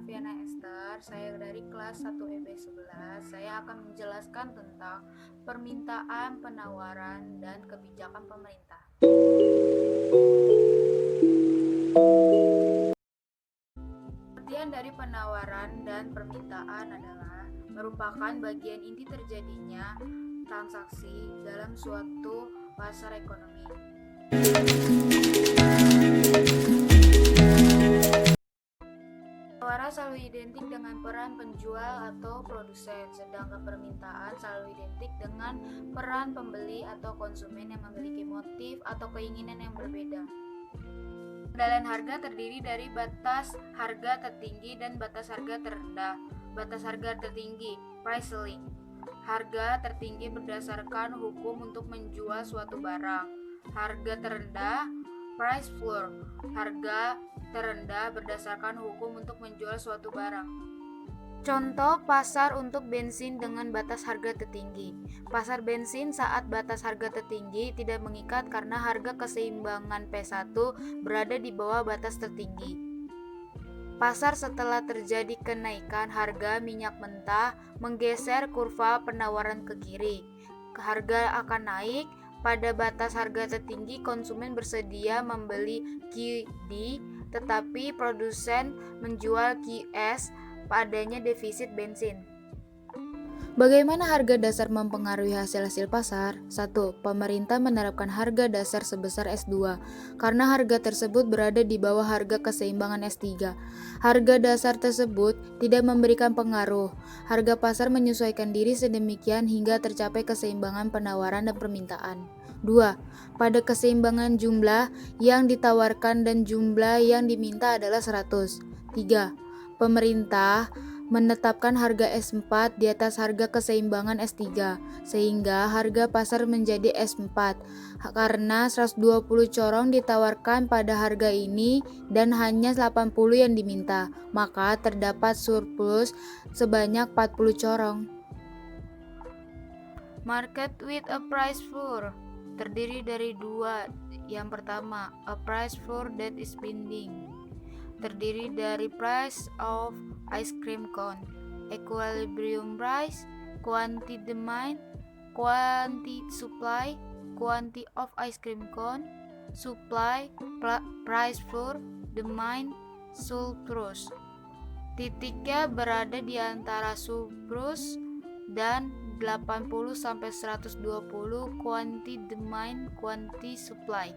Silviana Esther, saya dari kelas 1 EB11. Saya akan menjelaskan tentang permintaan, penawaran, dan kebijakan pemerintah. Pengertian dari penawaran dan permintaan adalah merupakan bagian inti terjadinya transaksi dalam suatu pasar ekonomi. Penawaran selalu identik dengan peran penjual atau produsen, sedangkan permintaan selalu identik dengan peran pembeli atau konsumen yang memiliki motif atau keinginan yang berbeda. Pengendalian harga terdiri dari batas harga tertinggi dan batas harga terendah. Batas harga tertinggi, price ceiling. Harga tertinggi berdasarkan hukum untuk menjual suatu barang. Harga terendah, price floor. Harga terendah berdasarkan hukum untuk menjual suatu barang. Contoh pasar untuk bensin dengan batas harga tertinggi. Pasar bensin saat batas harga tertinggi tidak mengikat karena harga keseimbangan P1 berada di bawah batas tertinggi. Pasar setelah terjadi kenaikan harga minyak mentah menggeser kurva penawaran ke kiri. Harga akan naik. Pada batas harga tertinggi konsumen bersedia membeli QD, tetapi produsen menjual QS adanya defisit bensin. Bagaimana harga dasar mempengaruhi hasil-hasil pasar? 1. Pemerintah menerapkan harga dasar sebesar S2 karena harga tersebut berada di bawah harga keseimbangan S3. Harga dasar tersebut tidak memberikan pengaruh. Harga pasar menyesuaikan diri sedemikian hingga tercapai keseimbangan penawaran dan permintaan. 2. Pada keseimbangan jumlah yang ditawarkan dan jumlah yang diminta adalah 100. 3. Pemerintah menetapkan harga S4 di atas harga keseimbangan S3 sehingga harga pasar menjadi S4 karena 120 corong ditawarkan pada harga ini dan hanya 80 yang diminta, maka terdapat surplus sebanyak 40 corong. Market with a price floor terdiri dari dua. Yang pertama, a price floor that is binding, terdiri dari price of ice cream cone, equilibrium price, quantity demand, quantity supply, quantity of ice cream cone, supply, price floor, demand, surplus. Titiknya berada di antara surplus dan 80-120 quantity demand, quantity supply.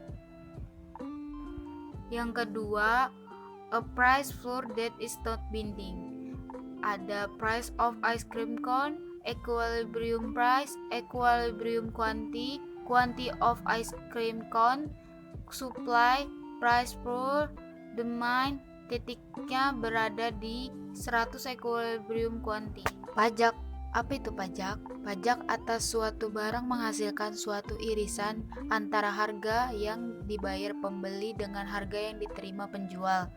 Yang kedua, a price floor that is not binding. Ada price of ice cream cone, equilibrium price, equilibrium quantity, quantity of ice cream cone, supply, price floor, demand, titiknya berada di 100 equilibrium quantity. Pajak. Apa itu pajak? Pajak atas suatu barang menghasilkan suatu irisan antara harga yang dibayar pembeli dengan harga yang diterima penjual.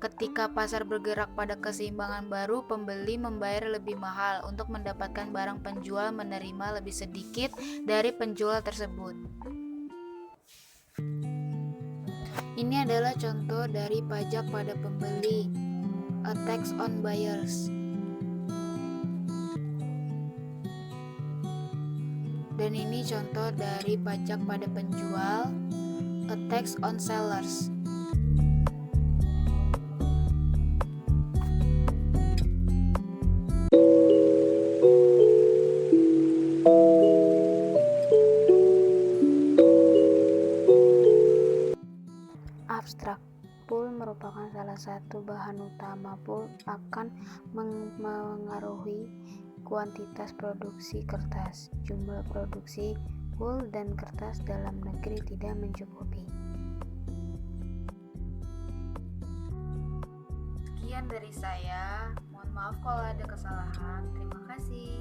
Ketika pasar bergerak pada keseimbangan baru, pembeli membayar lebih mahal untuk mendapatkan barang, penjual menerima lebih sedikit dari penjual tersebut. Ini adalah contoh dari pajak pada pembeli, a tax on buyers. Dan ini contoh dari pajak pada penjual, a tax on sellers. Abstrak. Pool merupakan salah satu bahan utama. Pool akan mengaruhi kuantitas produksi kertas. Jumlah produksi wool dan kertas dalam negeri tidak mencukupi. Sekian dari saya. Mohon maaf kalau ada kesalahan. Terima kasih.